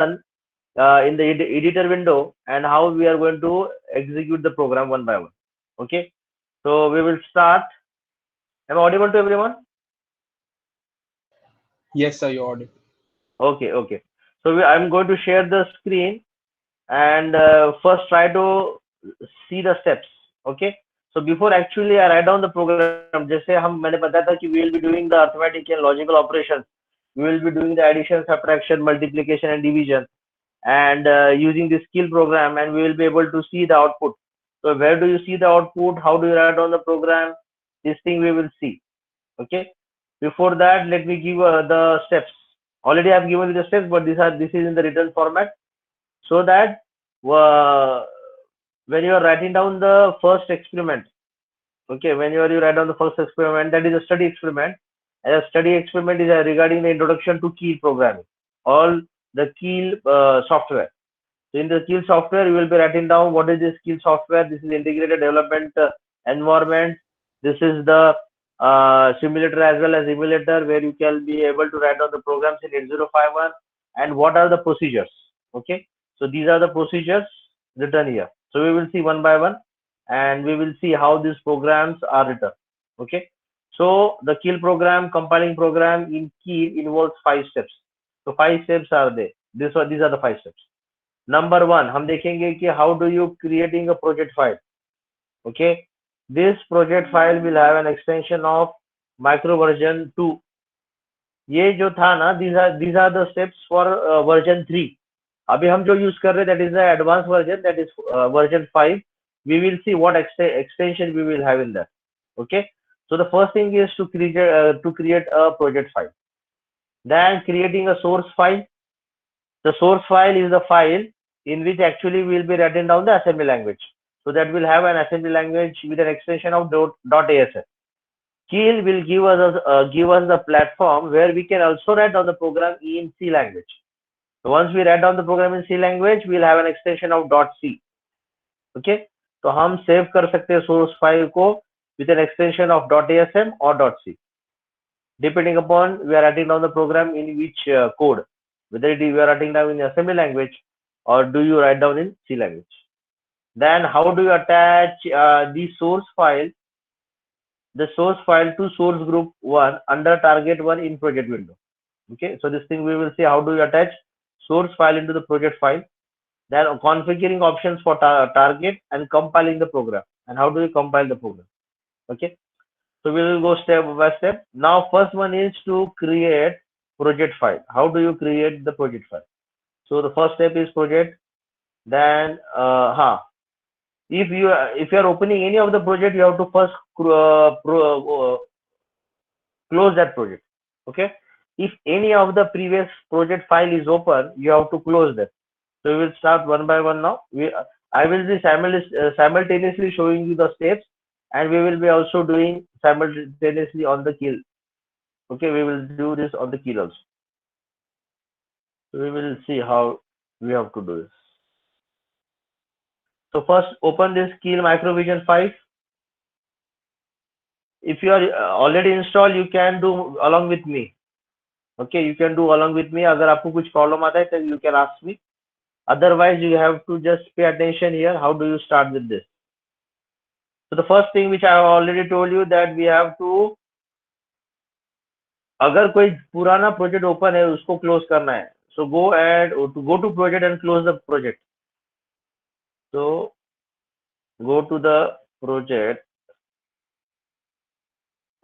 in the editor window and how we are going to execute the program one by one. Okay, so we will start. Am I audible to everyone? Yes, sir, you're audible. Okay, okay. So I'm going to share the screen and first try to see the steps. Okay. So before actually I write down the program, जैसे हम मैंने बताया था कि we will be doing the arithmetic and logical operations. We will be doing the addition, subtraction, multiplication, and division, and using the skill program, and we will be able to see the output. So where do you see the output? How do you write down the program? This thing we will see. Okay. Before that, let me give the steps. Already I've given you the steps, but this is in the written format, so that uh, when you are writing down the first experiment, okay, when you write down the first experiment, that is a study experiment, and a study experiment is regarding the introduction to Keel programming, all the Keel software. So in the Keel software, you will be writing down what is this Keel software. This is integrated development environment. This is the simulator as well as emulator, where you can be able to write down the programs in 8051, and what are the procedures. Okay, so these are the procedures written here. So we will see one by one, and we will see how these programs are written. Okay, so the Keel program, compiling program in Keel involves 5 steps. So 5 steps are there. These are the 5 steps. Number one, हम देखेंगे कि how do you creating a project file. Okay, this project file will have an extension of micro version 2. ये जो था ना, these are the steps for version 3. अभी हम जो यूज कर रहे हैं, that is the advanced version, that is version 5. We will see what extension we will have in that. Okay, so the first thing is to create a project file, then creating a source file. The source file is the file in which actually we will be writing down the assembly language. So that will have an assembly language with an extension of .asm. Keel will give us the platform where we can also write down the program in C language. So once we write down the program in C language, we will have an extension of .c. Okay, तो हम save कर सकते हैं source file को with an extension of .asm or .c, depending upon we are writing down the program in which code, whether it is we are writing down in assembly language or do you write down in C language. Then how do you attach the source file to source group 1 under target 1 in project window. Okay, so this thing we will see how do you attach source file into the project file, then configuring options for target and compiling the program, and how do you compile the program. Okay, so we will go step by step. Now first one is to create project file. How do you create the project file? So the first step is project. Then if you are opening any of the project, you have to first close that project. Okay, if any of the previous project file is open, you have to close that. So we will start one by one now. I will be simultaneously showing you the steps, and we will be also doing simultaneously on the Keel. Okay, we will do this on the Keel also. So we will see how we have to do this. So first open this Keel Microvision 5. If you are already installed, you can do along with me. Okay, you can do along with me. अगर आपको कुछ problem आता है, then you can ask me. Otherwise, you have to just pay attention here. How do you start with this? So the first thing which I have already told you that we have to, अगर कोई पुराना project open है, उसको close करना है. So go to project and close the project. So go to the project.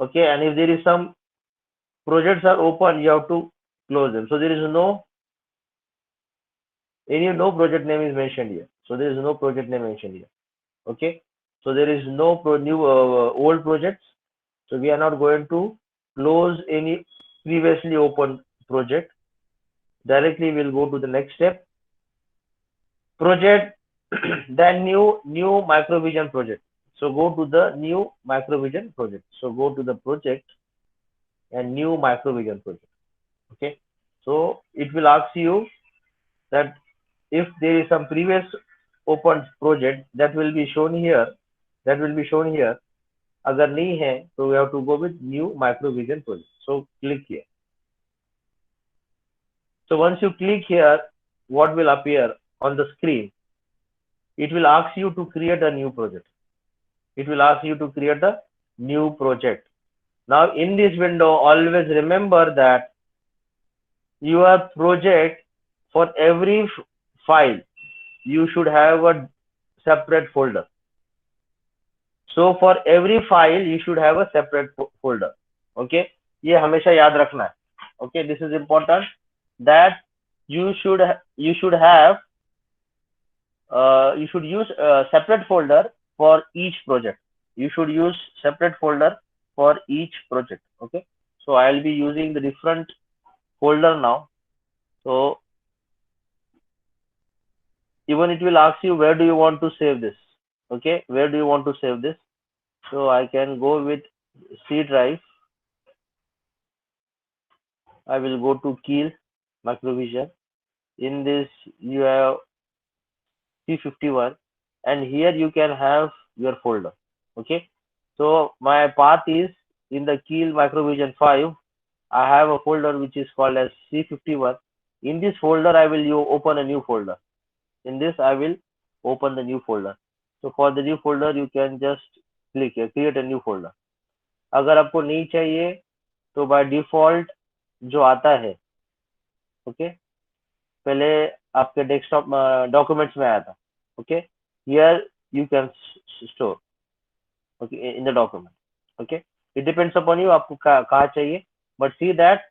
Okay, and if there is some projects are open, you have to close them. So there is no project name is mentioned here. So there is no project name mentioned here. Okay, so there is no old projects. So we are not going to close any previously open project. Directly we'll go to the next step. Project, then new Microvision project. So go to the new Microvision project. So go to the project and new Microvision project. Okay, so it will ask you that if there is some previous open project that will be shown here, अगर नहीं है तो we have to go with new Microvision project. So click here. So once you click here, what will appear on the screen? It will ask you to create a new project. It will ask you to create a new project. Now in this window, always remember that your project, for every file, you should have a separate folder. So for every file, you should have a separate folder. Okay, ये हमेशा याद रखना है. Okay, this is important, that you should have you should use a separate folder for each project. You should use separate folder for each project. Okay, so I'll be using the different folder now. So even it will ask you, where do you want to save this? Okay, where do you want to save this? So I can go with C drive. I will go to Keel Macrovision. In this you have C51, and here you can have your folder. Okay, so my path is in the Keel Macrovision 5. I have a folder which is called as C51. In this folder I will open a new folder. In this I will open the new folder. So for the new folder you can just click here, create a new folder. अगर आपको नहीं चाहिए तो by default जो आता है, okay, पहले आपके डेस्कटॉप डॉक्यूमेंट्स में आया था. Okay, here you can store, okay, in the document. Okay, it depends upon you, आपको कहाँ चाहिए, but see that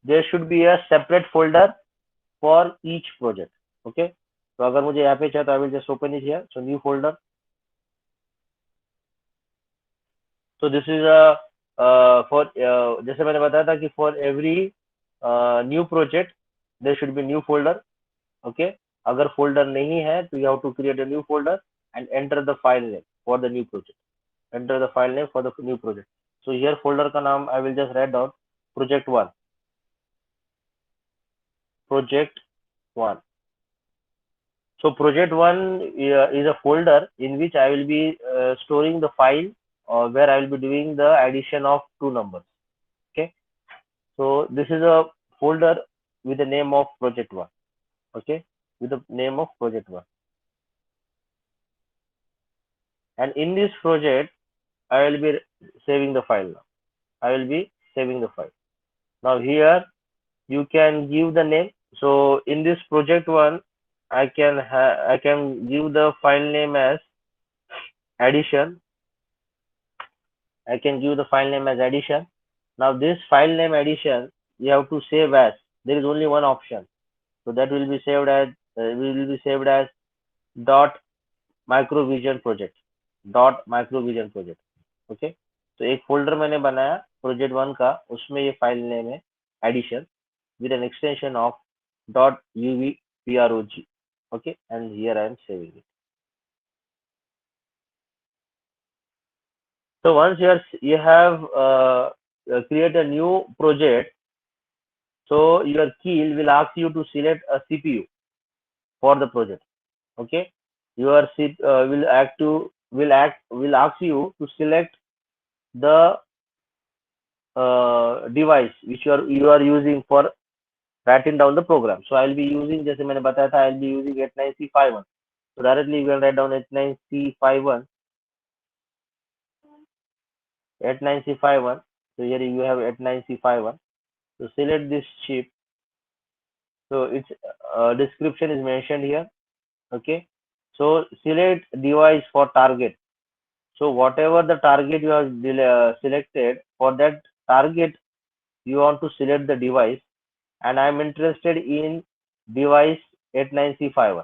there should be a separate folder for each project. Okay, तो अगर मुझे यहाँ पे चाहिए तो I will just open it here. So new folder. So this is a for जैसे मैंने बताया था कि for every new project there should be new folder. Okay, अगर folder नहीं है तो you have to create a new folder and enter the file name for the new project. Enter the file name for the new project. So here folder का नाम I will just write down project 1. Project 1. So project 1 is a folder in which I will be storing the file where I will be doing the addition of two numbers. Okay, so this is a folder with the name of project 1. Okay, with the name of project 1, and in this project I will be saving the file now. I will be saving the file. Now here you can give the name. So in this project 1 I can give the file name as addition. I can give the file name as addition. Now this file name addition you have to save as. There is only one option, so that will be saved as dot microvision project. Dot microvision project. Okay, तो एक folder मैंने बनाया project 1 का, उसमें ये file name है addition with an extension of dot uvprog. Okay, and here I am saving it. So once you have create a new project, so your Keel will ask you to select a CPU for the project. Okay, your will ask you to select the device which you are using for writing down the program. So I'll be using, जैसे मैंने बताया था, I'll be using 89C51. So directly you can write down 89C51. 89C51. So here you have 89C51. So select this chip. So its description is mentioned here. Okay, so select device for target. So whatever the target you have selected, for that target you want to select the device, and I'm interested in device 89C51.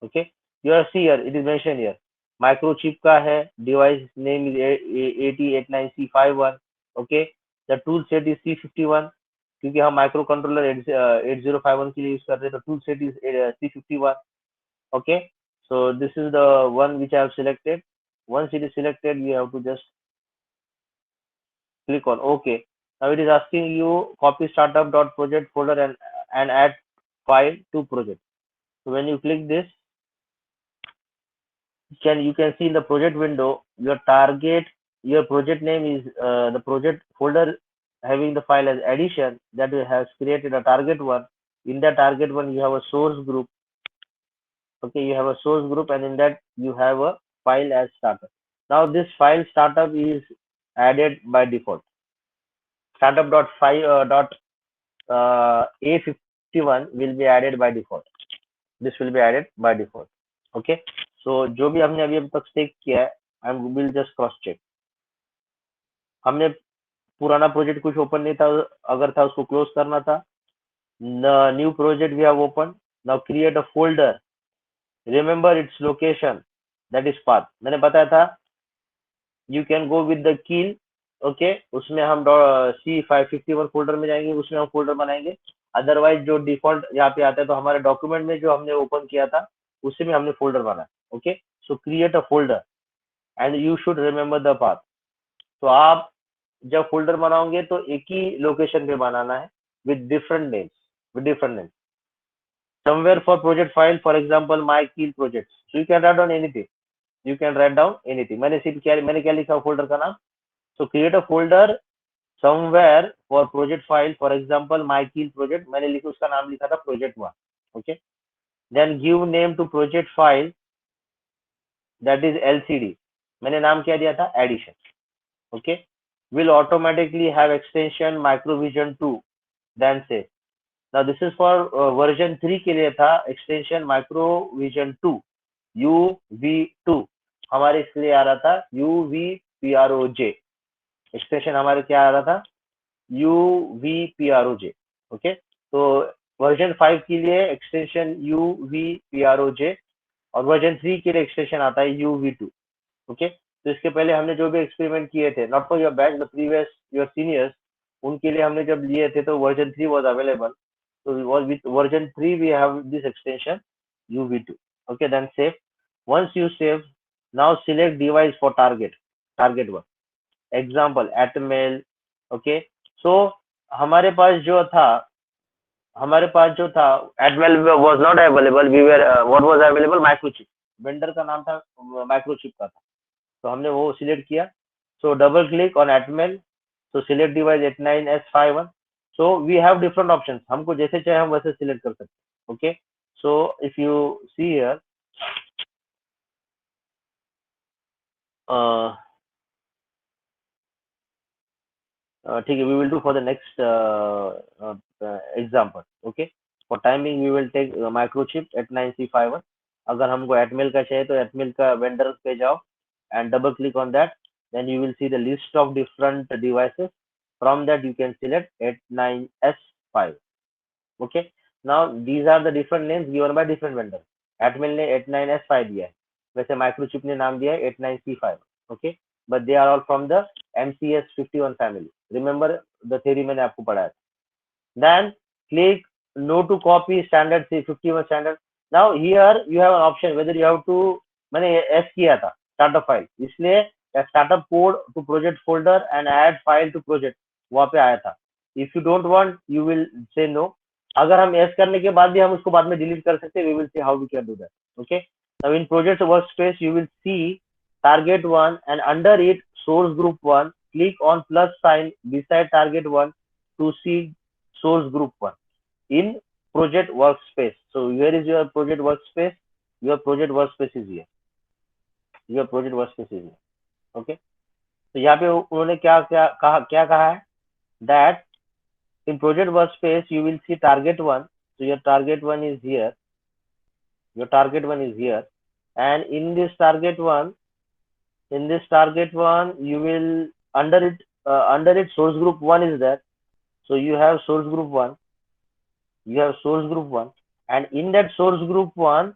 Okay, you are see here, it is mentioned here microchip का है, device name is 8089C51. Okay, the tool set is C51 क्योंकि हम micro controller 8051 के लिए use कर रहे हैं, तो tool set is C51. Okay, so this is the one which I have selected. Once it is selected, you have to just click on OK. Now it is asking you copy startup.project folder and add file to project. So when you click this, you can see in the project window your project name is the project folder having the file as addition, that has created a target one, In the target one, you have a source group. Okay, you have a source group, and in that you have a file as startup. Now this file startup is added by default. Startup.5 A51 will be added by default. This will be added by default. Okay, so जो भी हमने अभी तक stake किया है, I will just cross check. हमने पुराना project कुछ ओपन नहीं था, अगर था उसको क्लोज करना था. New project we have open. Now create a folder. Remember its location, that is path. मैंने बताया था you can go with the Keil. Okay, उसमें हम C551 फोल्डर में जाएंगे, उसमें हम फोल्डर बनाएंगे. अदरवाइज जो डिफॉल्ट यहाँ पे आता है, तो हमारे डॉक्यूमेंट में जो हमने ओपन किया था उसी में हमने फोल्डर बनाया. Okay, so create a folder and you should remember the path. तो आप जब फोल्डर बनाओगे तो एक ही लोकेशन पे बनाना है with different names. Somewhere for project file, for example, my keel projects. So you can write down anything. मैंने सिर्फ मैंने क्या लिखा फोल्डर का नाम. So create a folder somewhere for project file. For example, my keel project. मैंने लिखा, उसका नाम लिखा था project 1. Okay. Then give name to project file, that is LCD. मैंने नाम क्या दिया था, addition. Okay. Will automatically have extension microvision 2. Then say. Now this is for version 3 के लिए था extension microvision 2 UV2. हमारे इसलिए आ रहा था UVPROJ. एक्सटेंशन हमारे क्या आ रहा था, UVPROJ. ओके, तो वर्जन 5 के लिए एक्सटेंशन UVPROJ और वर्जन 3 के लिए एक्सटेंशन आता है UV2. ओके, तो इसके पहले हमने जो भी एक्सपेरिमेंट किए थे, not for your batch, the previous your seniors, उनके लिए हमने जब लिए थे तो version 3 was available. So with version 3 we have this extension UV2. Okay, then save. Once you save, now select device for target 1. Example atmail. Okay, so हमारे पास जो था atmail was not available. We were what was available, microchip. Vendor का नाम था microchip का था, तो हमने वो सिलेक्ट किया. So double click on atmail. So select device 89S51. So we have different options. हमको जैसे चाहे हम वैसे सिलेक्ट कर सकते हैं. Okay, so if you see here, ठीक है, we will do for the next example. Okay, for timing we will take microchip 89C51. अगर हमको atmail का चाहिए तो atmail का vendor पे जाओ and double click on that. Then you will see the list of different devices. From that you can select 89S5. Okay, now these are the different names given by different vendors. atmail ने 89S5 दिया है, वैसे microchip ने नाम दिया है 89C5. Okay, but they are all from the MCS51 family. Remember the theory मैंने आपको पढ़ाया था. Then click no to copy standard C51 standard. Now here you have an option whether you have to, मैंने S किया था startup file, इसलिए startup code to project folder and add file to project वहाँ पे आया था. If you don't want, you will say no. अगर हम S करने के बाद भी हम उसको बाद में डिलीट कर सकते हैं, we will see how we can do that. Okay, now in project workspace you will see target 1 and under it source group 1. Click on plus sign beside target 1 to see source group 1 in project workspace. So where is your project workspace? Your project workspace is here. Okay, तो यहाँ पे उन्होंने क्या कहा है, that in project workspace you will see target 1. So your target 1 is here. And in this target 1 you will under it source group 1 is there. So you have source group 1. And in that source group 1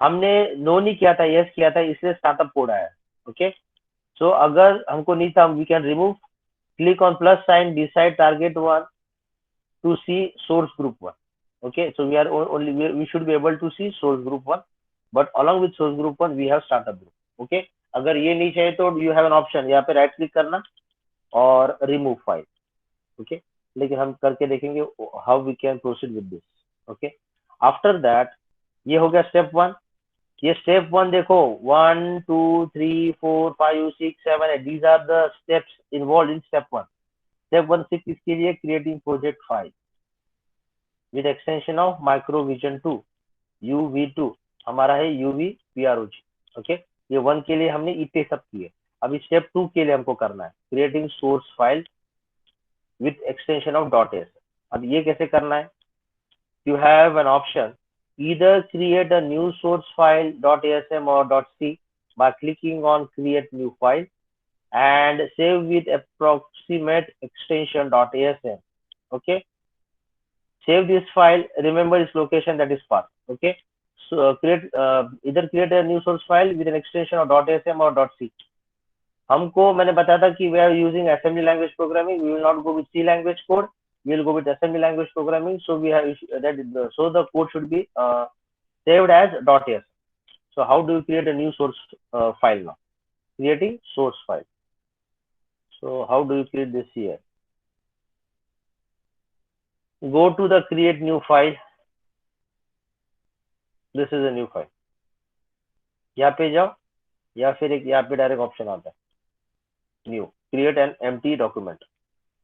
हमने no नहीं किया था, yes किया था, इसलिए startup code आया. Okay, so अगर हमको नहीं था, we can remove. Click on plus sign beside target 1 to see source group 1. Okay, so we should be able to see source group 1, but along with source group 1 we have startup group. Okay, अगर ये नहीं चाहिए तो you have an option, यहाँ पे right click करना और remove file. Okay, लेकिन हम करके देखेंगे how we can proceed with this. Okay, after that ये हो गया स्टेप 1. ये स्टेप 1 देखो, 1 2 3 4 5 6 7 8, these are the steps involved in step 1. Step 1 6 इसके लिए creating project file. With extension of microvision 2 UV2 हमारा है UVPROG। ओके, ये 1 के लिए हमने इतने सब किए। अभी स्टेप 2 के लिए हमको करना है creating source file with extension of .s। अब ये कैसे करना है? you have an option either create a new source file .asm or .c by clicking on create new file and save with approximate extension .asm. Okay, save this file, remember its location, that is path. Okay, so either create a new source file with an extension of .asm or .c. हमको मैंने बताया था कि we are using assembly language programming, we will not go with C language code, we will go with assembly language programming. So we have that so the code should be saved as .s. So how do you create a new source file now? Creating source file. So how do you create this here? Go to the create new file. This is a new file. यहाँ पे जाओ या फिर एक यहाँ पे direct option आता है new, create an empty document.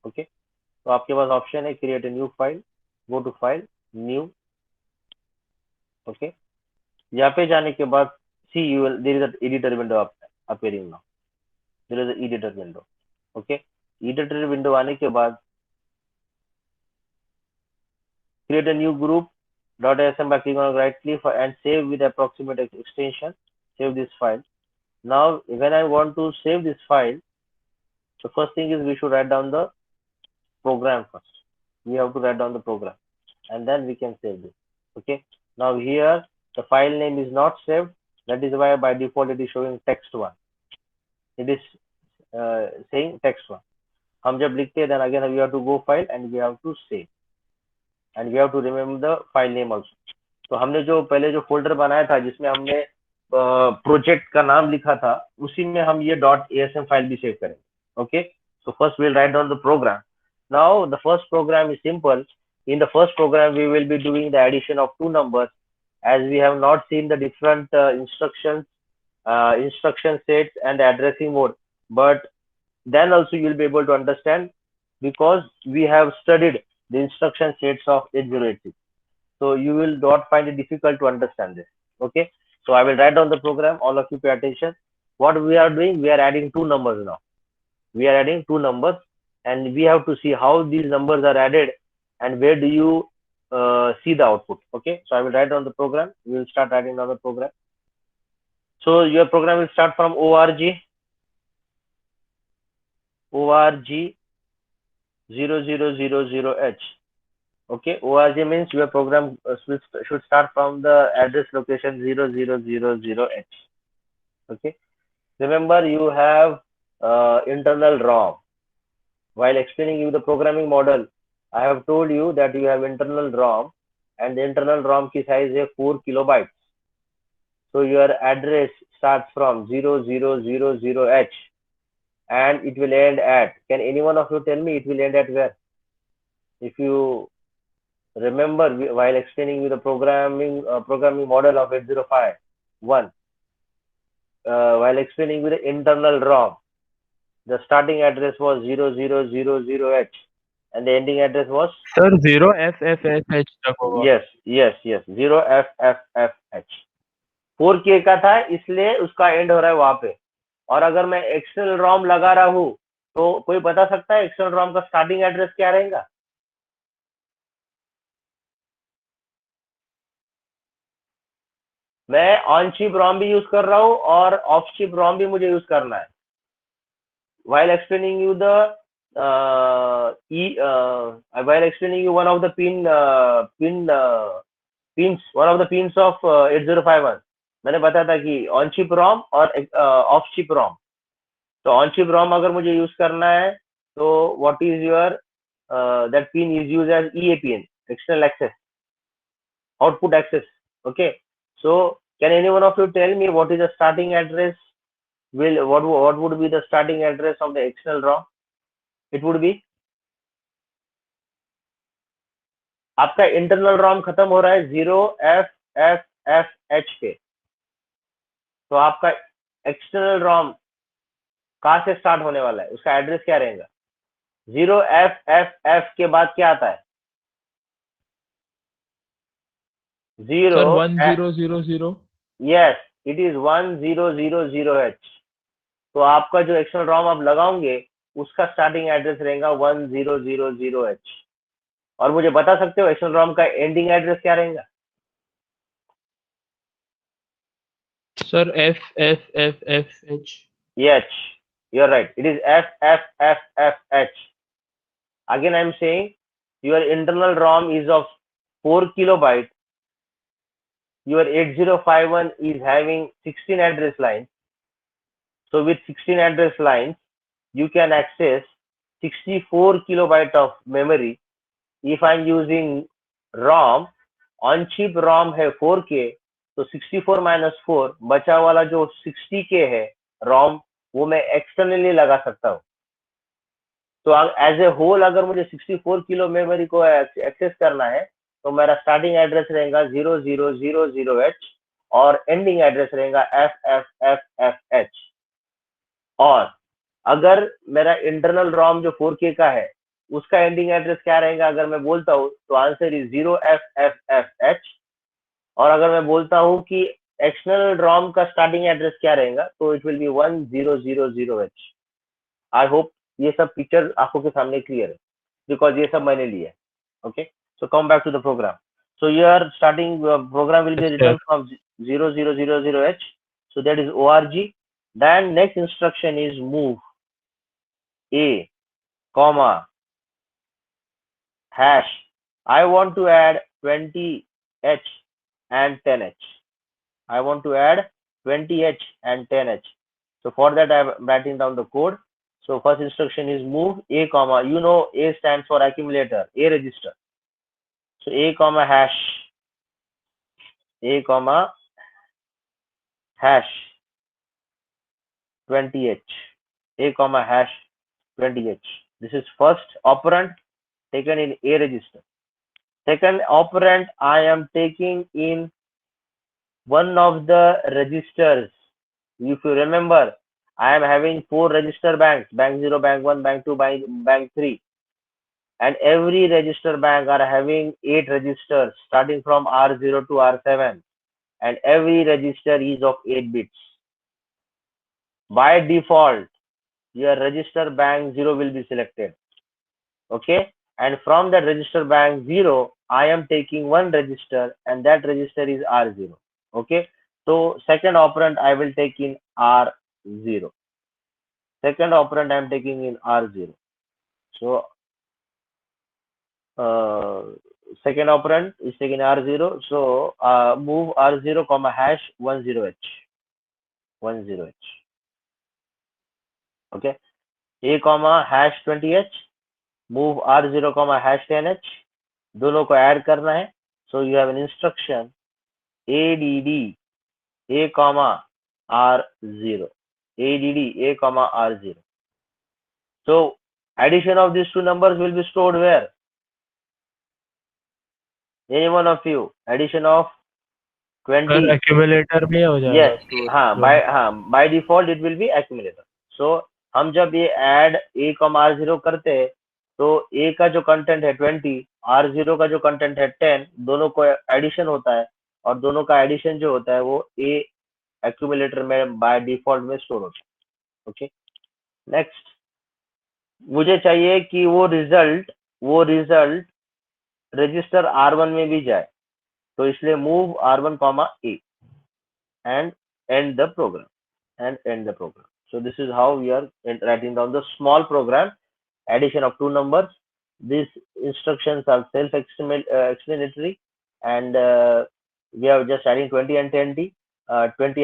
Okay, तो आपके पास ऑप्शन है create a new file, go to file, new. Okay, यहाँ पे जाने के बाद see you will there is a editor window appearing now. There is a editor window. Okay, editor window आने के बाद create a new group .asm by clicking on right click and save with approximate extension. Save this file. Now when I want to save this file, the first thing is we should write down the program first. We have to write down the program and then we can save this. Okay, now here the file name is not saved, that is why by default it is showing text1. It is saying text1. हम जब लिखते हैं then again we have to go file and we have to save and we have to remember the file name also. तो हमने जो पहले जो folder बनाया था जिसमें हमने प्रोजेक्ट का नाम लिखा था उसी में हम ये .asm फाइल भी सेव करेंगे। Okay, so first we'll write down the program. Now the first program is simple. In the first program we will be doing the addition of two numbers, as we have not seen the different instruction sets and the addressing mode, but then also you will be able to understand because we have studied the instruction sets of 8086. So you will not find it difficult to understand this. Okay, so I will write down the program, all of you pay attention. What we are doing, we are adding two numbers now. We are adding two numbers and we have to see how these numbers are added and where do you see the output. Okay, so I will write down the program. We will start writing down the program. So your program will start from org 0000h. Okay, org means your program should start from the address location 0000h. Okay, remember you have internal ROM. While explaining you the programming model, I have told you that you have internal ROM and the internal ROM key size is 4 kilobytes. So your address starts from 0000h and it will end at, can any one of you tell me it will end at where? If you remember while explaining you the programming model of 8051, while explaining you the internal ROM, the starting address was 0000h and the ending address was Sir, 0FFFH तक होगा। yes 0FFFH 4K का था इसलिए उसका and हो रहा है वहां पे। और अगर मैं एक्सटर्नल रॉम लगा रहा हूं तो कोई बता सकता है एक्सटर्नल रॉम का स्टार्टिंग एड्रेस क्या रहेगा? मैं ऑन चिप रॉम भी यूज कर रहा हूं और ऑफ चिप रॉम भी मुझे यूज करना है। while explaining you the while explaining you one of the pins one of the pins of 8051 मैंने बताया था कि ऑन चिप रॉम और ऑफ चिप रॉम। तो ऑन चिप रॉम अगर मुझे यूज करना है तो what is your that pin is used as EAPN, external access, output access. Okay, so can any one of you tell me what is the starting address? What would be the starting address of the external ROM? It would be, आपका internal ROM खत्म हो रहा है 0FFFH पे, तो आपका external ROM कहाँ से स्टार्ट होने वाला है, उसका एड्रेस क्या रहेगा? 0FFF के बाद क्या आता है? 0 Sir, 1000. Yes it is 1000H। तो आपका जो एक्सटर्नल रॉम आप लगाओगे उसका स्टार्टिंग एड्रेस रहेगा 1000H। और मुझे बता सकते हो एक्सटर्नल रॉम का एंडिंग एड्रेस क्या रहेगा? Sir, FFFFH. H, you're right, it is FFFFH. Again I'm saying your internal ROM is of 4 kilobyte, your 8051 is having 16 address lines. So with 16 address lines you can access 64 kilobyte of memory. If I'm using ROM, on chip ROM है 4K, तो 64 minus 4 बचा वाला जो 60K है ROM, वो मैं externally लगा सकता हूँ। तो एज ए होल अगर मुझे 64 किलो मेमोरी को एक्सेस करना है तो मेरा स्टार्टिंग एड्रेस रहेगा 0000H और एंडिंग एड्रेस रहेगा FFFFH। और अगर मेरा इंटरनल रॉम जो 4K का है उसका एंडिंग एड्रेस क्या रहेगा अगर मैं बोलता हूँ तो आंसर इज 0FFFH। और अगर मैं बोलता हूँ कि एक्सटर्नल रॉम का स्टार्टिंग एड्रेस क्या रहेगा तो it will be 1000H। I hope ये सब पिक्चर आंखों के सामने क्लियर है बिकॉज ये सब मैंने लिया है। Okay, so come back to the program. So your starting program will be Yes, return sir. From 0000H, so that is org. Then next instruction is move a comma hash. I want to add 20H and 10H. I want to add 20H and 10H. So for that I'm writing down the code. So first instruction is move a comma, you know A stands for accumulator, A register. So a comma hash, a comma hash 20H, a comma hash 20H. This is first operand taken in A register. Second operand I am taking in one of the registers. If you remember, I am having 4 register banks, bank 0, bank 1, bank 2, bank 3. And every register bank are having 8 registers starting from R0 to R7. And every register is of 8 bits. By default, your register bank 0 will be selected. Okay. And from that register bank 0, I am taking one register and that register is R0. Okay. So second operand I will take in R0. Second operand I am taking in R0. So second operand is taken R0. So move R0 comma hash 10H. 10H. Okay. A comma hash 20H. Move R0 comma hash 10H. दोनों को add करना है. So you have an instruction ADD A comma R0. ADD A comma R0. So addition of these two numbers will be stored where? Any one of you, addition of 20. Sir, accumulator में हो जाएगा. Yes, by default it will be accumulator. So हम जब ये add a comma R0 करते हैं तो a का जो कंटेंट है 20, R0 का जो कंटेंट है 10, दोनों को एडिशन होता है और दोनों का एडिशन जो होता है वो a accumulator में बाय डिफॉल्ट में स्टोर होता है. ओके, नेक्स्ट मुझे चाहिए कि वो रिजल्ट रजिस्टर R1 में भी जाए, तो इसलिए move R1 comma A and end the program. So this is how we are writing down the small program, addition of two numbers. These instructions are self-explanatory, and we are just adding 20 and 20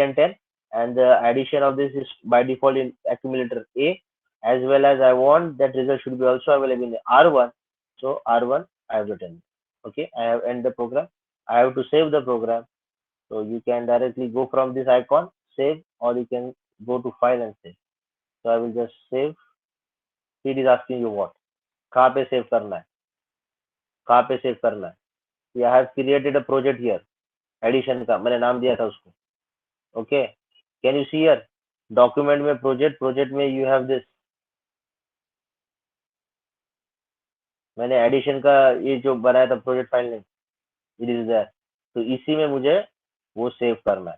and 10, and the addition of this is by default in accumulator A, as well as I want that result should be also available in R1. So R1 I have written. Okay, I have end the program. I have to save the program. So you can directly go from this icon, save, or you can go to file and save. So I will just save. It is asking you what? कहाँ पे save करना है? कहाँ पे save करना है? I have created a project here. Addition का मैंने नाम दिया था उसको. Okay. Can you see here? Document में project में you have this. मैंने addition का ये जो बनाया था project file name. It is there. तो इसी में मुझे वो सेव करना है।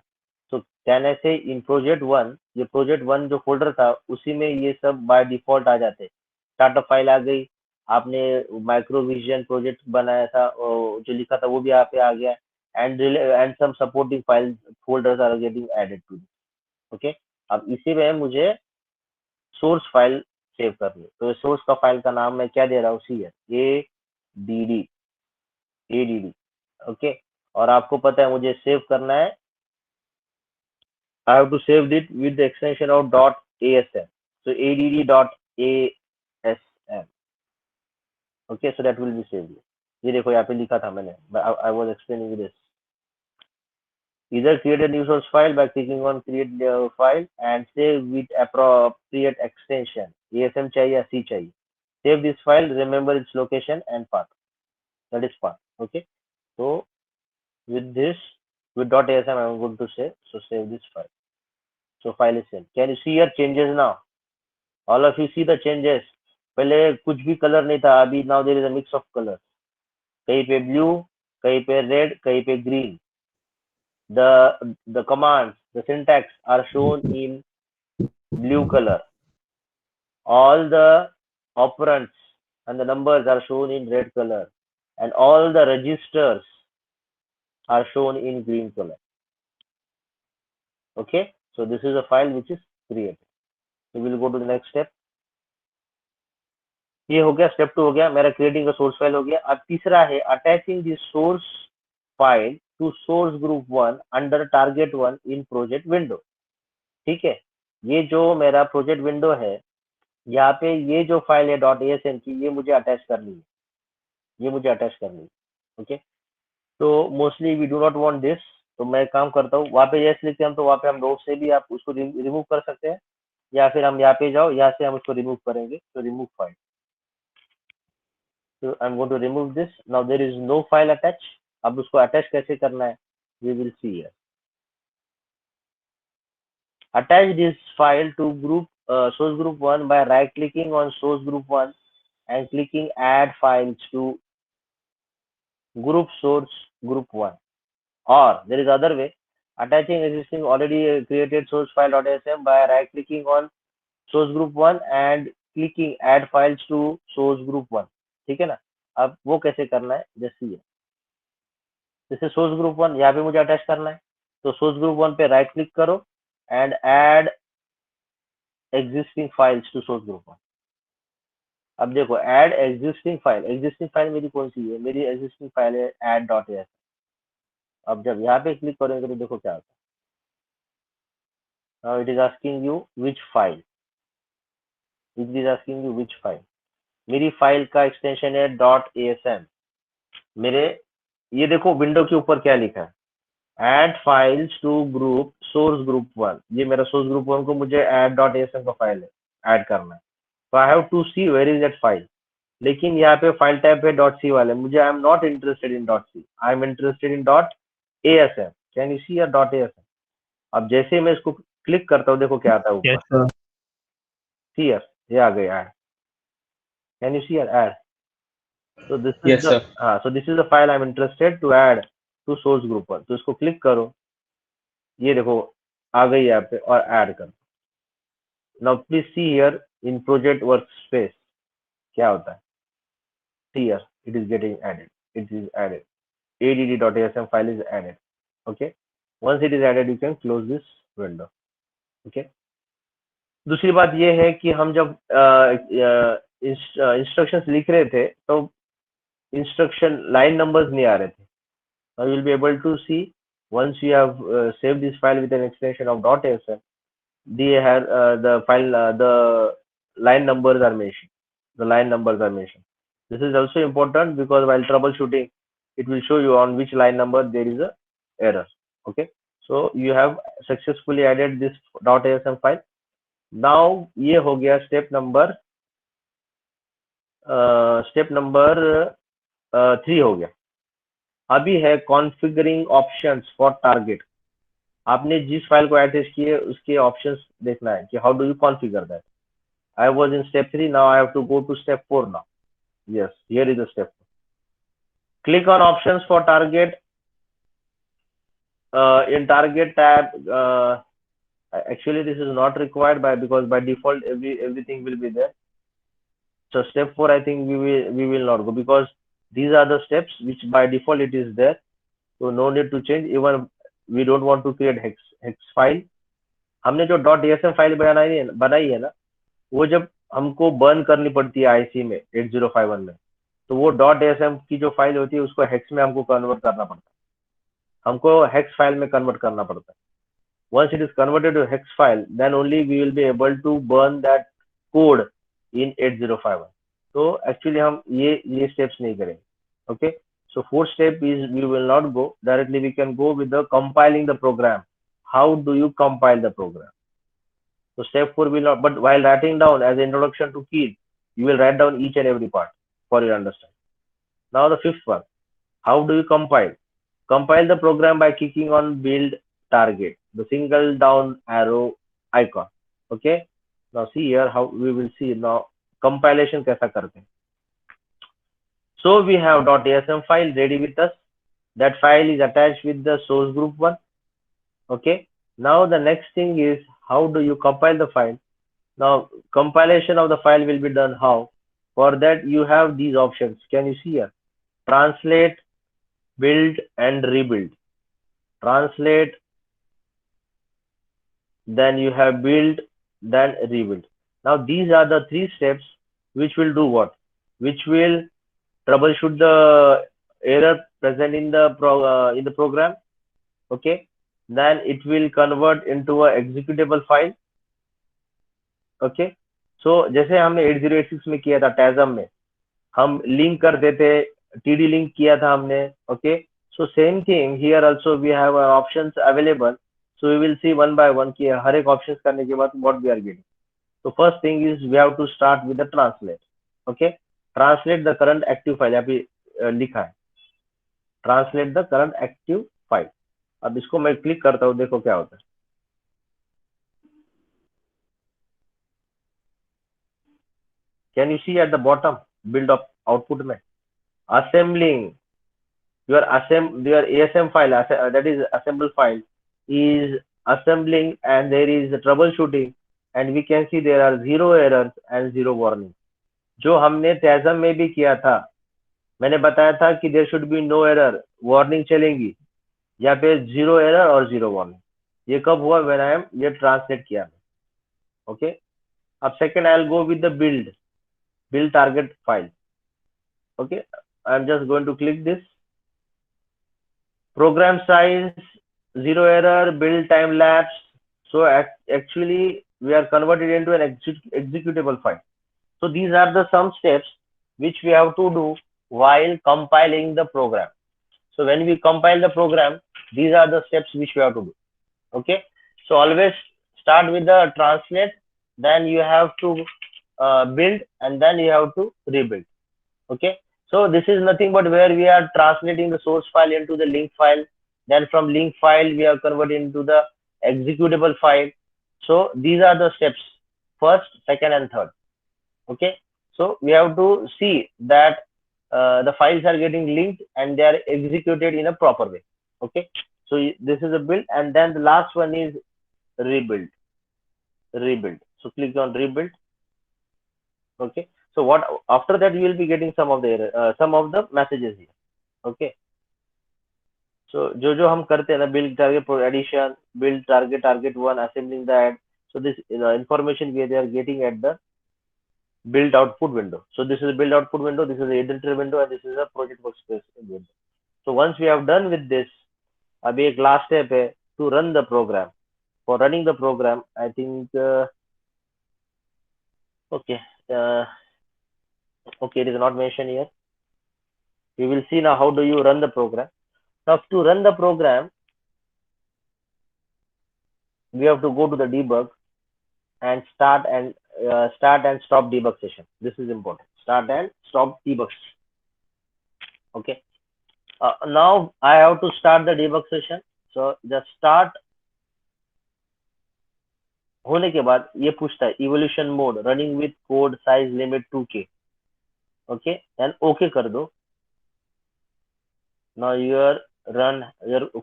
तो कैन आई से इन प्रोजेक्ट 1, ये प्रोजेक्ट 1 जो फोल्डर था उसी में ये सब बाय डिफॉल्ट आ जाते। स्टार्टअप फाइल आ गई, आपने माइक्रोविजन प्रोजेक्ट बनाया था और जो लिखा था वो भी यहाँ पे आ गया, and some supporting file folders are getting added to. Okay, अब इसी में मुझे सोर्स फाइल सेव करनी है। तो सोर्स का फाइल का नाम मैं क्या दे रहा हूँ, सी है ADD। ओके, और आपको पता है मुझे सेव करना है, I have to save it with the extension of .asm. So add.asm. Okay, so that will be saved. ये देखो यहाँ पे लिखा था मैंने, I was explaining this. Either create a new source file by clicking on create file and save with appropriate extension. ASM चाहिए या C चाहिए. Save this file, remember its location and path. That is path. Okay, so with this, with .asm I am going to save. So save this file. So file is saved. Can you see your changes now? All of you see the changes. पहले कुछ भी colour नहीं था, अभी now there is a mix of colors. कहीं पे blue, कहीं पे रेड, कहीं पे green. The commands, the syntax are shown in blue color. All the operands and the numbers are shown in red color, and all the registers are shown in green color. Okay, so this is a file which is created. So we will go to the next step. ये हो गया, step 2 हो गया, मेरा creating का source file हो गया। अब तीसरा है attaching this source file to source group 1 under target 1 in project window. ठीक है, ये जो मेरा प्रोजेक्ट विंडो है, यहाँ पे ये जो फाइल है .asm की, ये मुझे अटैच करनी है, ये मुझे अटैच करनी है। ओके, तो mostly we do not want this, तो मैं काम करता हूँ, वहाँ पे यस लिखते हैं हम, तो वहाँ पे हम रोव से भी आप उसको रिमूव कर सकते हैं, या फिर हम यहाँ पे जाओ, यहाँ से हम उसको रिमूव करेंगे। तो remove file, so I'm going to remove this. Now there is no file attached. अब उसको अटैच कैसे करना है, we will see here. Attach this file to source group 1 by right clicking on source group 1 and clicking add files to group source group 1. Or there is other way, attaching existing already created source file.asm by right clicking on source group 1 and clicking add files to source group 1. ठीक है ना, अब वो कैसे करना है, जैसे ये जैसे सोर्स ग्रुप 1 यहाँ पे मुझे अटैच करना है, तो सोर्स ग्रुप 1 पे राइट क्लिक करो and add existing files to source group 1। अब देखो ऐड एग्जिस्टिंग फाइल मेरी कौन सी है, मेरी एग्जिस्टिंग फाइल है add.asm। अब जब यहाँ पे क्लिक करेंगे तो देखो क्या होता है, now it is asking you which file, मेरी फाइल का एक्सटेंशन है .asm। मेरे ये देखो विंडो के ऊपर क्या लिखा है, add files to group source group 1। ये मेरा source group 1 को मुझे add.asm का फाइल है, ऐड करना है, तो I have to see where is that file। लेकिन यहाँ पे फाइल टाइप है .c वाले, मुझे I am not interested in .c, I am interested in .asm। Can you see your .asm? अब जैसे मैं इसको क्लिक करता हूँ, देखो क्या आता है ऊपर, Yes, sir. see here, ये आ गया add. Can you see your add? So this is Yes, the sir. so this is the file I am interested to add to source group 1। तो इसको क्लिक करो, ये देखो आ गई यहाँ पे, और ऐड करो। Now please see here in project workspace क्या होता है, see here it is getting added, it is added, add.asm file is added। Okay, once it is added you can close this window। Okay, दूसरी बात ये है कि हम जब इंस्ट्रक्शंस लिख रहे थे तो इंस्ट्रक्शन लाइन नंबर्स नहीं आ रहे थे। Now you will be able to see once you have saved this file with an extension of .asm, the line numbers are mentioned, this is also important because while troubleshooting it will show you on which line number there is a error। Okay, so you have successfully added this .asm file। now ये हो गया step number 3 हो गया। अभी है configuring options for target. आपने जिस file को अटैच किए उसके ऑप्शंस देखना है कि how do you configure that. I was in step 3, now I have to go to step 4 now। Yes, here is the step 4। Click on options for target in target tab, actually this is not required because by default everything will be there. So step 4, I think we will not go because these are the steps which by default it is there. So no need to change. Even we don't want to create hex file. हमने जो .asm file बनाई है ना, वो जब हमको burn करनी पड़ती है आईसी में 8051 में, तो वो .asm की जो फाइल होती है उसको हेक्स में हमको कन्वर्ट करना पड़ता है, हमको हेक्स फाइल में कन्वर्ट करना पड़ता है. Once it is converted to hex file, then only we will be able to burn that code in 8051. तो actually हम ये steps नहीं करेंगे. Okay. So fourth step is we will not go directly. We can go with the compiling the program. How do you compile the program? So step 4 will not. But while writing down as an introduction to Keel, you will write down each and every part for your understanding. Now the fifth one. How do you compile? Compile the program by clicking on build target, the single down arrow icon. Okay. Now see here how we will see now compilation कैसा करते हैं. So we have .asm file ready with us. That file is attached with the source group one. Okay. Now the next thing is how do you compile the file? Now compilation of the file will be done how? For that you have these options. Can you see here? Translate, build and rebuild. Translate, then you have build, then rebuild. Now these are the 3 steps which will do what? Which will troubleshoot the error present in the program. Okay. Then it will convert into a executable file. Okay. So जैसे हमने 8086 में किया था TASM में, हम link कर देते, TD link किया था हमने. Okay. So same thing here also we have options available. So we will see one by one कि हर एक options करने के बाद what we are getting. So first thing is we have to start with the translate. Okay. Translate the current active file. यहाँ पे लिखा है translate the current active file. अब इसको मैं क्लिक करता हूँ, देखो क्या होता है. Can you see at the bottom build of output में assembling your ASM file, that is assemble file is assembling, and there is troubleshooting, and we can see there are 0 errors and 0 warning. जो हमने TASM में भी किया था, मैंने बताया था कि there should be no error, warning चलेंगी. यहाँ पे 0 error और 0 warning. ये कब हुआ? when I am ये translate किया. Okay. अब second I'll go with the build target file. Okay. I'm just going to click this. Program size 0 error, build time lapse. So actually we are converted into an executable file. So these are the some steps which we have to do while compiling the program. So when we compile the program, these are the steps which we have to do. Okay. So always start with the translate, then you have to build, and then you have to rebuild. Okay. So this is nothing but where we are translating the source file into the link file. Then from link file, we are converted into the executable file. So these are the steps, first, second, and third. Okay. So we have to see that the files are getting linked and they are executed in a proper way. Okay. So this is a build, and then the last one is rebuild. So click on rebuild. Okay. So what after that you will be getting some of the messages here. Okay. So जो हम करते हैं ना, build target addition, build target 1, assembling that. So this information they are getting at the build output window. So this is a build output window, this is a editor window, and this is a project workspace window. So once we have done with this, अभी एक last step है to run the program. For running the program, I think okay, it is not mentioned here. We will see now how do you run the program. Now to run the program, we have to go to the debug and start and stop debug session. This is important. Start and stop debug. Okay. Now I have to start the debug session. So just start होने के बाद ये पूछता है evolution mode running with code size limit 2K. Okay, then okay कर दो. Now your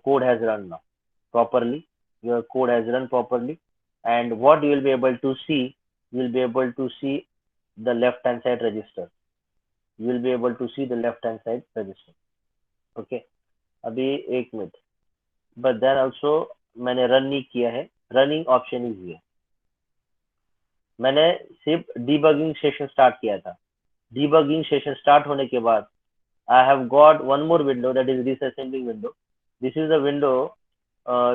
code has run now. properly. Your code has run properly, and what you will be able to see, you will be able to see the left hand side register. You will be able to see the left hand side register. Okay. अभी एक minute, but then also मैंने run नहीं किया है. Running option is here. मैंने सिर्फ debugging session start किया था. डीबगिंग सेशन स्टार्ट होने के बाद I have got one more window, that is disassembling window. This is the window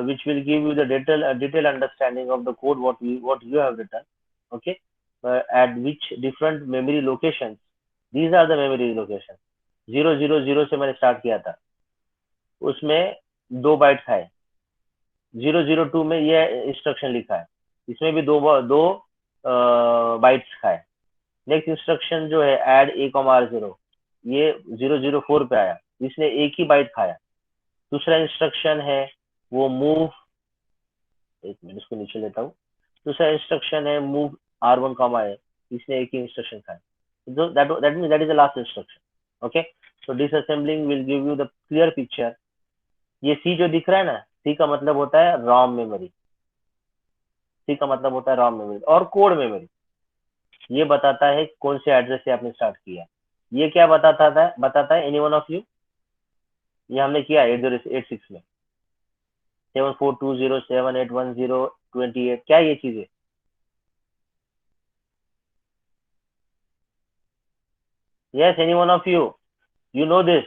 which will give you the detailed understanding of the code what you have written. Okay, at which different memory locations. These are the memory locations. 000 से मैंने start किया था. उसमें 2 bytes है. 002 में ये instruction लिखा है. इसमें भी दो बाइट्स है. नेक्स्ट इंस्ट्रक्शन जो है add a,r0, ये 004 पे आया. इसने एक ही बाइट खाया. दूसरा इंस्ट्रक्शन है वो मूव, एक मिनट इसको नीचे लेता हूँ. दूसरा इंस्ट्रक्शन है मूव r1, a. इसने एक ही इंस्ट्रक्शन खाया. that is the last instruction. Okay, so disassembling will give you the clear picture. ये C जो दिख रहा है ना, C का मतलब होता है ROM मेमोरी. C का मतलब होता है ROM मेमोरी और कोड मेमोरी. ये बताता है कौन से एड्रेस से आपने स्टार्ट किया. ये क्या बताता है एनी वन ऑफ यू. ये हमने किया 8086 में 7420781028. क्या ये चीजें? Yes, any one of you know this.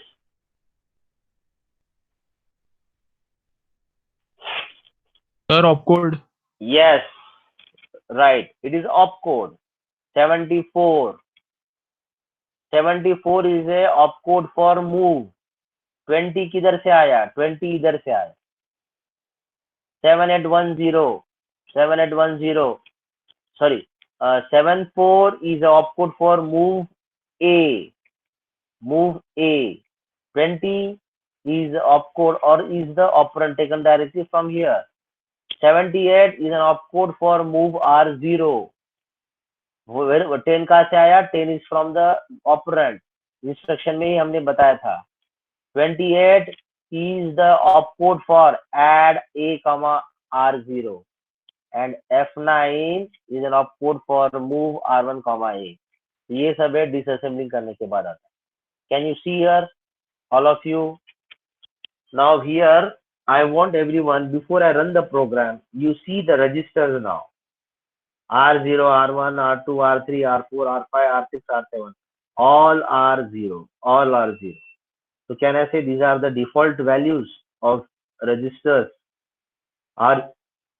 Sir, opcode. Yes, right, it is opcode. 74 is a opcode for move. 20 किधर से आया? 20 इधर से आया. 7810 sorry, 74 is a opcode for move A. 20 is opcode or is the operand taken directly from here. 78 is an opcode for move R0. 10 कहाँ से आया? 10 is from the operand. Instruction में ही हमने बताया था. 28 is the opcode for add a, R0, and F9 is an opcode for move R1, A. ये सब है disassembling करने के बाद आता है. Can you see here, all of you? Now here I want everyone, before I run the program, you see the registers now. R0, R1, R2, R3, R4, R5, R6, R7. All are 0. All are 0. So can I say these are the default values of registers? R0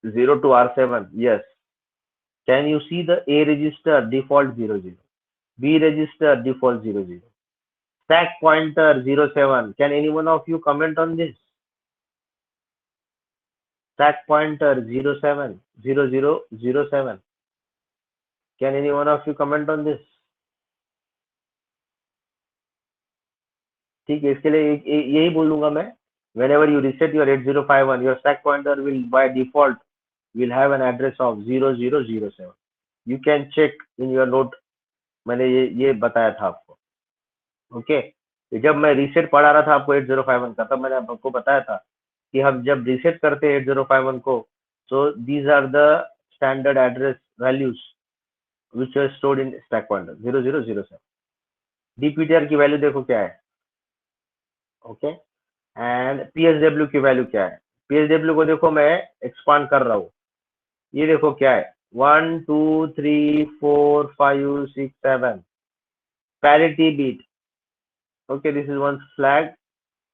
to R7. Yes. Can you see the A register default 00? B register default 00. Stack pointer 07. Can any one of you comment on this? Stack pointer 07, 0007. Can any one of you comment on this? ठीक है, इसके लिए यही बोलूंगा मैं. Whenever you reset your 8051, your stack pointer will by default will have an address of 0007. You can check in your note. मैंने ये बताया था आपको. ओके, जब मैं रीसेट पढ़ा रहा था आपको 8051 का, तब मैंने आपको बताया था कि हम जब रीसेट करते हैं 8051 को, so these are the standard address values which are stored in stack pointer 0007. DPTR की वैल्यू देखो क्या है. ओके, एंड PSW की वैल्यू क्या है? PSW को देखो मैं एक्सपांड कर रहा हूँ. ये देखो क्या है, 1 2 3 4 5 6 7 parity bit. Okay, this is one flag,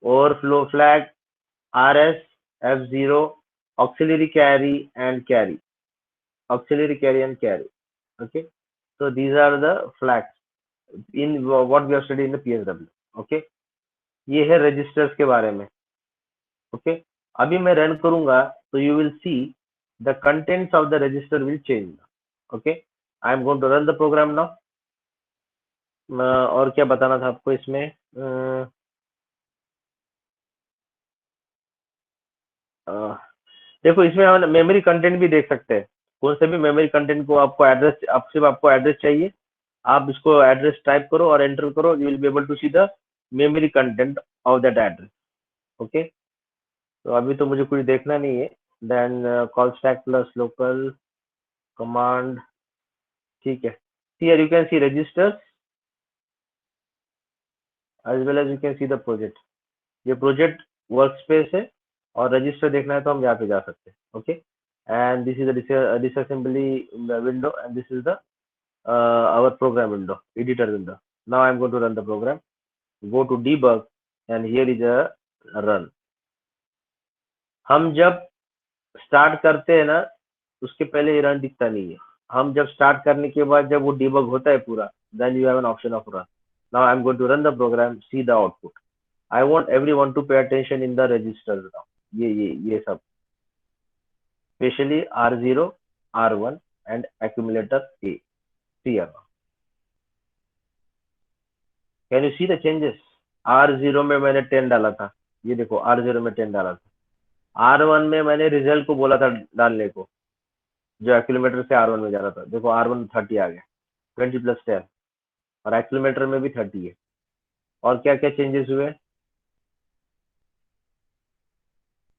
overflow flag, RS, F0, auxiliary carry and carry. Auxiliary carry and carry. Okay, so these are the flags in what we have studied in the PSW. Okay, ये है registers के बारे में. Okay, अभी मैं run करूंगा तो you will see the contents of the register will change. Okay, I am going to run the program now. और क्या बताना था आपको इसमें? देखो, इसमें हम मेमोरी कंटेंट भी देख सकते हैं. कौन से भी मेमोरी कंटेंट को आपको एड्रेस, आपको एड्रेस चाहिए, आप इसको एड्रेस टाइप करो और एंटर करो. You will be able to see the memory content of that address. Okay, तो अभी तो मुझे कुछ देखना नहीं है। Then call stack plus local command, ठीक है। Here you can see registers as well as you can see the project. ये प्रोजेक्ट वर्क स्पेस है, और रजिस्टर देखना है तो हम यहाँ पे जा सकते हैं। Okay, and this is disassembly window, and this is the our program window, editor window. Now I'm going to run the program. Go to debug, and here is a run. हम जब स्टार्ट करते हैं ना, उसके पहले ये run दिखता नहीं है। हम जब स्टार्ट करने के बाद जब वो डिबग होता है पूरा, then you have an option of run. Now I'm going to run the program, see the output. I want everyone to pay attention in the registers now. ये सब, especially R0, R1 and accumulator A. Here now. Can you see the changes? R0 में मैंने 10 डाला था, ये देखो R0 में 10 डाला था। R1 में मैंने रिजल्ट को बोला था डालने को, जो एक्यूमुलेटर से R1 में जा रहा था। देखो R1 30 आ गया, 20 + 10, और एक्यूमुलेटर में भी 30 है। और क्या क्या चेंजेस हुए,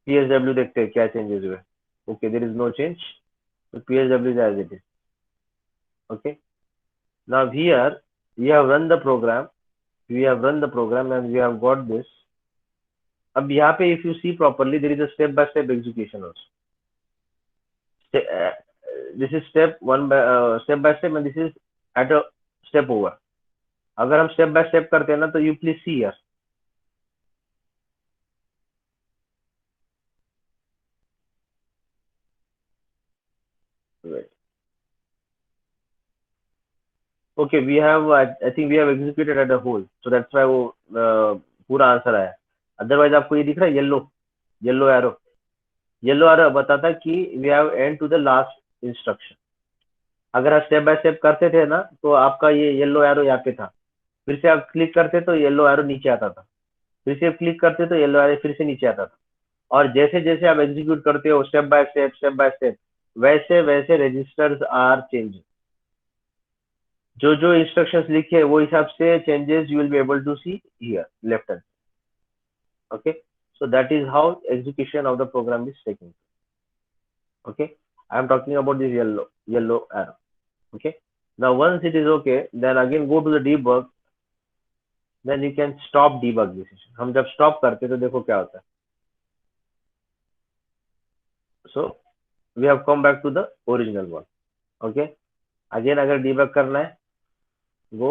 PSW देखते हैं क्या चेंजेस हुए। Okay, there is no change, तो PSW is as it is. Okay, now here we have run the program, and we have got this. अब यहाँ पे if you see properly, there is a step by step execution also. This is step by step, and this is at a step over. अगर हम step by step करते हैं ना, तो you please see here. Okay, we have I think we have executed at a whole, so that's why वो पूरा answer आया। Otherwise आपको ये दिख रहा है येलो एरो बताता है कि we have end to the last instruction. अगर आप स्टेप बाय स्टेप करते थे ना, तो आपका ये येलो एरो यहाँ पे था, फिर से आप क्लिक करते तो येलो एरो नीचे आता था, फिर से क्लिक करते तो येलो एरो फिर से नीचे आता था। और जैसे जैसे आप एग्जीक्यूट करते हो स्टेप बाय स्टेप, वैसे वैसे रजिस्टर्स आर चेंजिंग। जो जो इंस्ट्रक्शंस लिखे हैं वो हिसाब से changes you will be able to see here left hand. Okay, so that is how execution of the program is taking. Okay, I am talking about this yellow arrow. Okay, now once it is okay, then again go to the debug, then you can stop debug this session. हम जब stop करते तो देखो क्या होता है। So we have come back to the original one. Okay, again अगर debug करना है, वो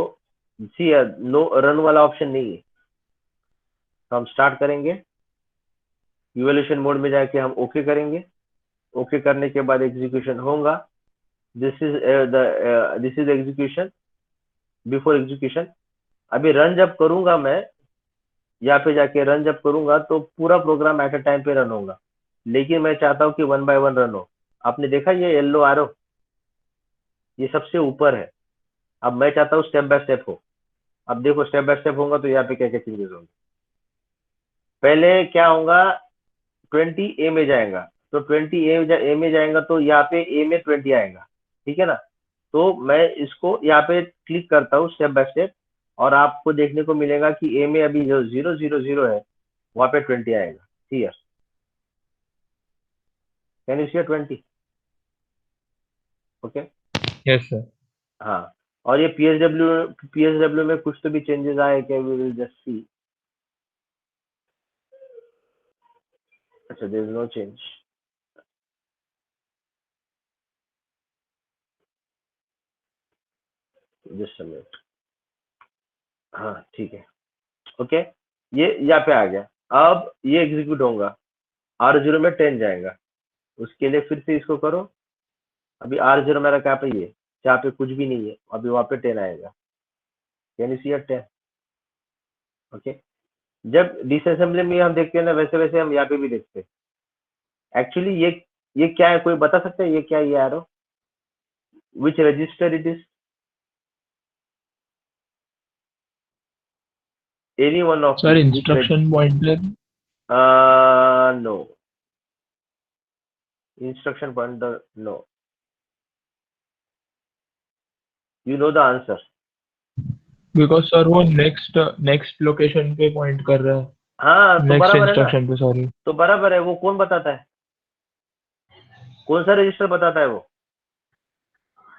सी नो रन वाला ऑप्शन नहीं है, तो हम स्टार्ट करेंगे, इवोल्यूशन मोड में जाके हम ओके करेंगे। ओके करने के बाद एग्जीक्यूशन होगा। This is execution, before execution. अभी रन जब करूंगा मैं, यहाँ पे जाके रन जब करूंगा तो पूरा प्रोग्राम एट अ टाइम पे रन होगा, लेकिन मैं चाहता हूँ कि 1 by 1 रन हो। आपने देखा ये येलो आरो, ये सबसे ऊपर है। अब मैं चाहता हूँ स्टेप बाय स्टेप हो। अब देखो स्टेप बाय स्टेप होगा तो यहाँ पे क्या क्या चेंजेस होंगे। पहले क्या होगा, 20 ए में जाएगा, तो 20 ए में जाएगा तो यहाँ पे ए में 20 आएगा, ठीक है ना। तो मैं इसको यहाँ पे क्लिक करता हूँ स्टेप बाय स्टेप, और आपको देखने को मिलेगा कि ए में अभी जो 000 है, वहां पे 20 आएगा। Here can you see 20? Okay, Yes, sir. हाँ। और ये पीएसडब्ल्यू में कुछ तो भी चेंजेस आए क्या, वी विल जस्ट सी। अच्छा, there is no change, just a minute. हाँ ठीक है, ओके, ये यहाँ पे आ गया। अब ये एग्जीक्यूट होगा, R0 में 10 जाएगा। उसके लिए फिर से इसको करो। अभी R0 मेरा क्या पे, ये जहाँ पे कुछ भी नहीं है, अभी वहां पे 10 आएगा। Can you see 10? ओके, जब डिसअसेंबली में हम देखते हैं ना, वैसे वैसे हम यहाँ पे भी देखते हैं। एक्चुअली ये क्या है, कोई बता सकता है ये क्या, ये arrow which register it is? Any one of Sir, you which? instruction pointer. No, instruction pointer no. You know the answer. Because sir वो next location पे point कर रहा है। हाँ तो नेक्स्ट बराबर है ना, इंस्ट्रक्शन पे, सॉरी। तो बराबर है। वो कौन बताता है, कौन सा रजिस्टर बताता है वो?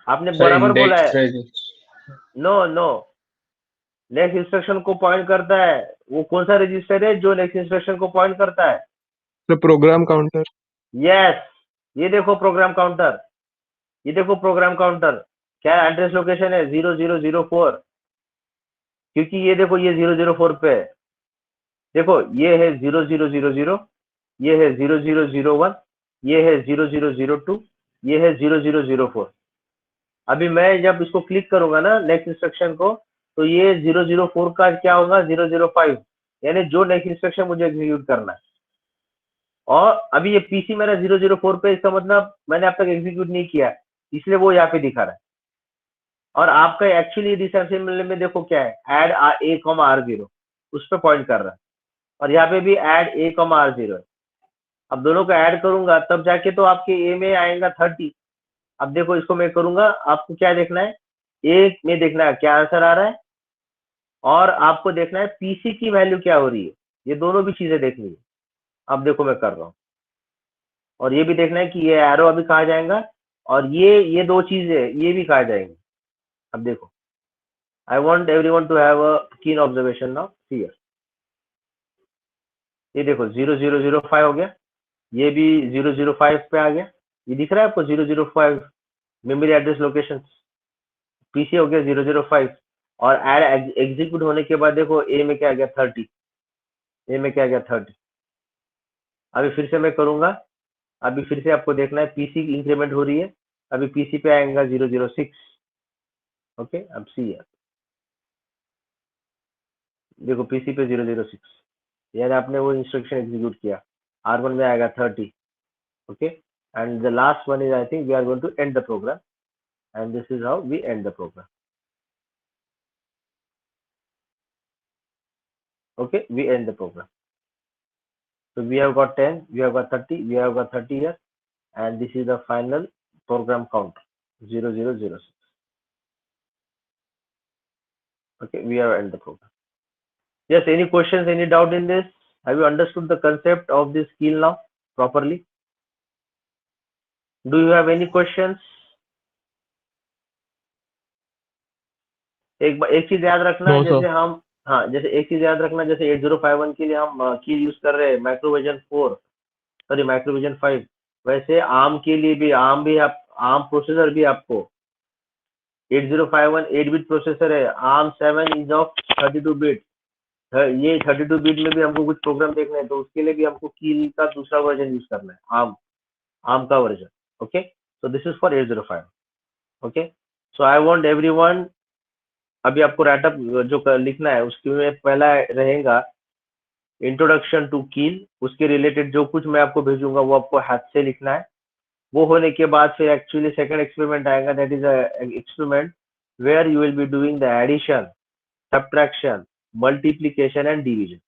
आपने सर बराबर बोला इंडेक्स है। Register. No no, next instruction को पॉइंट करता है। वो कौन सा रजिस्टर है जो नेक्स्ट इंस्ट्रक्शन को पॉइंट करता है? तो प्रोग्राम काउंटर। यस, ये देखो प्रोग्राम काउंटर, ये देखो प्रोग्राम काउंटर। क्या एड्रेस लोकेशन है? 0004, क्योंकि ये देखो ये 004 पे है। देखो ये है 0000, ये है 0001, ये है 0002, ये है 0004। अभी मैं जब इसको क्लिक करूंगा ना नेक्स्ट इंस्ट्रक्शन को, तो ये 004 का क्या होगा? 005, यानी जो नेक्स्ट इंस्ट्रक्शन मुझे एग्जीक्यूट करना है। और अभी ये पीसी मेरा 004 पे, इसका मतलब मैंने अब तक एग्जीक्यूट नहीं किया है, इसलिए वो यहाँ पे दिखा रहा है। और आपका एक्चुअली डिसअसेंबली में देखो क्या है, एड A, R0, उस पर पॉइंट कर रहा है। और यहाँ पे भी एड A, R0 है। अब दोनों को ऐड करूंगा तब जाके तो आपके ए में आएगा 30। अब देखो इसको मैं करूंगा, आपको क्या देखना है, ए में देखना है क्या आंसर आ रहा है, और आपको देखना है पीसी की वैल्यू क्या हो रही है। ये दोनों भी चीजें देखनी है। अब देखो मैं कर रहा हूँ, और ये भी देखना है कि ये एरो अभी कहाँ जाएगा, और ये दो चीजें ये भी कहाँ जाएंगे। अब देखो, I want every one two have a कीन ऑब्जर्वेशन नाउ, हियर। ये देखो 0005 हो गया, ये भी 005 पे आ गया। ये दिख रहा है आपको 005 मेमोरी एड्रेस लोकेशन। पीसी हो गया 005, और एड एग्जीक्यूट होने के बाद देखो ए में क्या आ गया 30, ए में क्या आ गया 30। अभी फिर से मैं करूंगा, अभी फिर से आपको देखना है पीसी की इंक्रीमेंट हो रही है। अभी पीसी पे आएगा 006। ओके, अब सी है, देखो पीसी पे 006, यानी आपने वो इंस्ट्रक्शन एग्जीक्यूट किया। R1 में आएगा 30। Okay, and the last one is, I think we are going to end the program, and this is how we end the program. Okay, we end the program. So we have got 10, we have got 30, we have got 30 here, and this is the final program count 0006. Okay, we have end the program. Yes, any questions, any doubt in this? Have you understood the concept of this skill now properly? Do you have any questions? एक चीज याद रखना, no जैसे sir. हम, हाँ जैसे एक चीज याद रखना, जैसे 8051 के लिए हम की यूज कर रहे हैं माइक्रोविजन 4, सॉरी माइक्रोविजन 5, वैसे आर्म के लिए भी, आर्म भी आप, आर्म प्रोसेसर भी आपको 8051 8 बिट प्रोसेसर है। Arm 7 is of 32 bit. ये 32 बिट में भी हमको कुछ प्रोग्राम देखना है, तो उसके लिए भी हमको कील का दूसरा वर्जन यूज करना है, आर्म का version. Okay, so this is for 805। Okay, so I want everyone, अभी आपको राइटअप जो लिखना है उसके में पहला रहेगा इंट्रोडक्शन टू कील, उसके रिलेटेड जो कुछ मैं आपको भेजूंगा वो आपको हाथ से लिखना है। वो होने के बाद फिर एक्चुअली सेकंड एक्सपेरिमेंट आएगा, that is experiment where you will be doing the addition, subtraction, multiplication and division.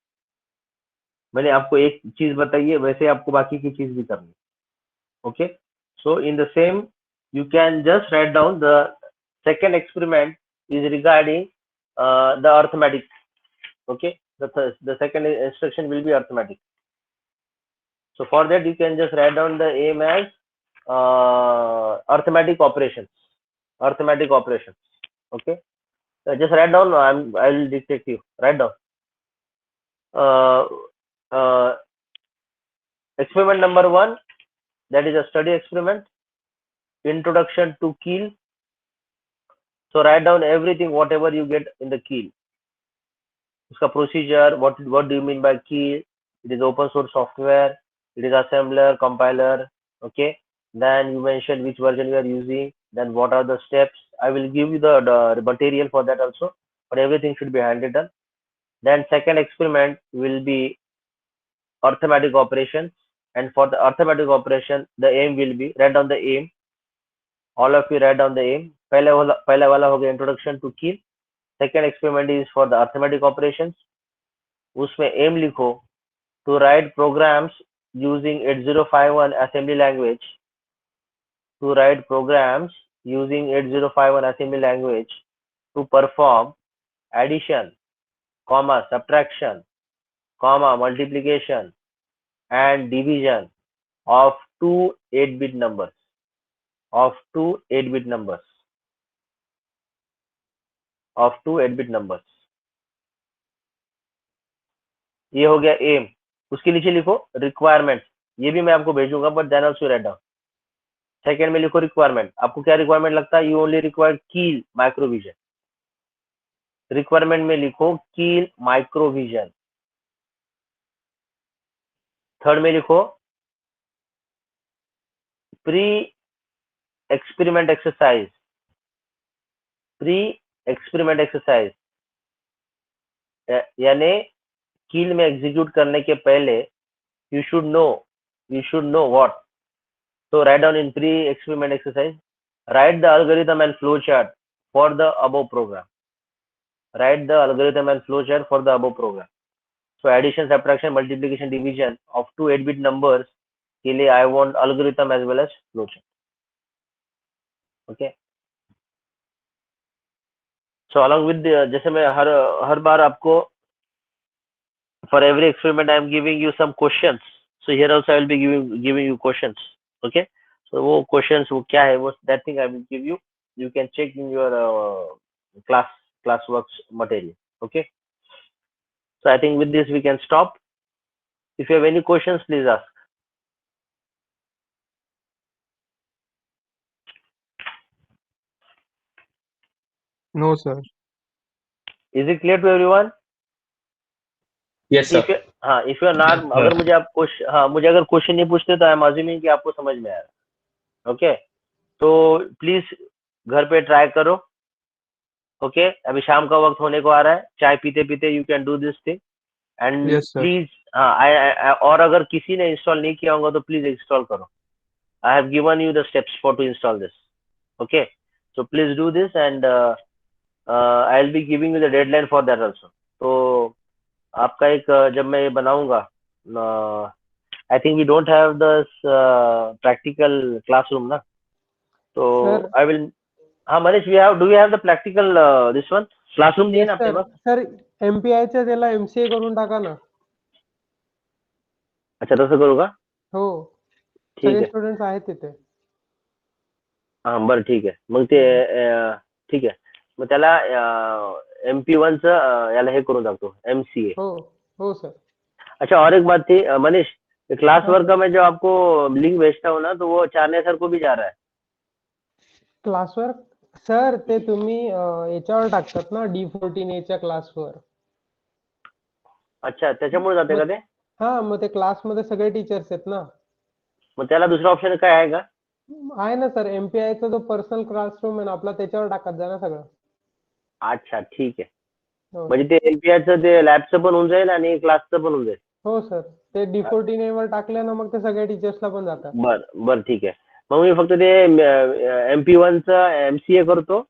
मैंने आपको एक चीज बताई है, वैसे आपको बाकी की चीज भी करनी। Okay, so in the same you can just write down the second experiment is regarding the arithmetic. Okay, the second instruction will be arithmetic. So for that you can just write down the aim as arithmetic operations, arithmetic operations. Okay, just write down, I will dictate you, write down uh, uh, experiment number 1, that is a study experiment, introduction to keel. So write down everything whatever you get in the keel. Uska procedure, what do you mean by keel? It is open source software, it is assembler, compiler. Okay, then you mentioned which version you are using, then what are the steps. I will give you the material for that also, but everything should be handed done. Then second experiment will be arithmetic operations, and for the arithmetic operation the aim will be, write down the aim, all of you write down the aim. पहला वाला हो गया introduction to keel. Second experiment is for the arithmetic operations, उसमें aim लिखो to write programs using 8051 assembly language, to write programs using 8051 assembly language to perform addition, comma, subtraction, comma, multiplication and division of two 8-bit numbers. Of two 8-bit numbers. Of two 8-bit numbers. ये हो गया M. उसके नीचे लिखो requirement. ये भी मैं आपको भेजूंगा, but then also write down. Second में लिखो रिक्वायरमेंट. आपको क्या रिक्वायरमेंट लगता है? यू ओनली रिक्वायर कील माइक्रोविजन. रिक्वायरमेंट में लिखो कील माइक्रोविजन. थर्ड में लिखो pre experiment exercise. Pre experiment exercise यानी कील में एग्जीक्यूट करने के पहले you should know what. So write down in pre-experiment exercise, write the algorithm and flowchart for the above program. Write the algorithm and flowchart for the above program. So addition, subtraction, multiplication, division of two 8-bit numbers के लिए I want algorithm as well as flowchart. Okay. So along with the, जैसे मैं हर बार आपको for every experiment I am giving you some questions. So here also I will be giving you questions. Okay. So वो questions वो क्या है, वो that thing I will give you. You can check in your classworks material. Okay. So I think with this we can stop. If you have any questions, please ask. No, sir. Is it clear to everyone? Yes, sir. If you are not, अगर मुझे आप मुझे अगर question नहीं पूछते तो I am assuming कि आपको समझ में आया. ओके. तो प्लीज घर पे ट्राई करो. ओके. अभी शाम का वक्त होने को आ रहा है. चाय पीते पीते you can do this thing and please. और अगर किसी ने इंस्टॉल नहीं किया होगा तो प्लीज इंस्टॉल करो. I have given you the steps for to install this. Okay. So please do this and I will be giving you the deadline for that also. तो आपका एक जब मैं ये बनाऊंगा, I think we don't have the practical classroom ना, तो I will. हाँ Manish, do we have the practical this one classroom नाही ना आपल्या पास? सर एमपीआय च्या त्याला एमसीए करून टाका ना. अच्छा तसं करू का? हो, ठीक सगळे आहे. स्टुडंट्स आहेत तिथे. हां बरं ठीक आहे. मग ते ठीक आहे. मग त्याला MP1 च याला हे करून टाकतो MCA. हो हो सर. अच्छा और एक बात थी मनीष, क्लास वर्क का मैं जो आपको लिंक भेजता हूँ ना, तो वो चारने सर को भी जा रहा है. क्लासवर सर ते तुम्ही याच्यावर टाकतात ना D14A च्या क्लासवर. अच्छा त्याच्यामुळे जाते का ते? हा, मग ते क्लासमध्ये सगळे टीचर्स आहेत ना. मग त्याला दुसरा ऑप्शन काय आहे का? आहे ना सर, एमपीआय चा जो पर्सनल क्लासरूम आहे ना आपला, त्याच्यावर टाकत जा ना सगळं. अच्छा ठीक आहे. हो. म्हणजे ते एमपीआयचं ते लॅबचं पण होऊन जाईल आणि क्लासचं पण होऊन जाईल. हो सर, ते D14A वर टाकले ना मग ते सगळ्या टीचर्सला पण जातात. बर ठीक आहे. मग मी फक्त ते MP1 चं MCA करतो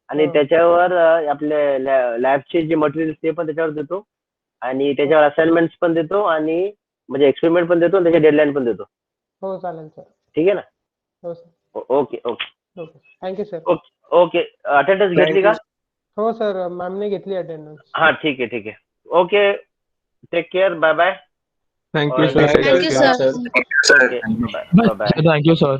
आणि त्याच्यावर आपले लॅबचे जे मटेरियल ते पण त्याच्यावर देतो आणि त्याच्यावर असाइनमेंट्स पण देतो आणि म्हणजे एक्सपेरिमेंट पण देतो आणि त्याची डेडलाईन पण देतो. हो चालेल सर. ठीक आहे ना? हो sir. Okay okay okay, thank you sir. Okay. Attendance घेतली का? हो सर, मॅमने घेतली अटेंडन्स. हाँ ठीक है. Okay, take care, bye bye. Thank you, sir. Thank you, sir. Okay, bye bye. Thank you, sir.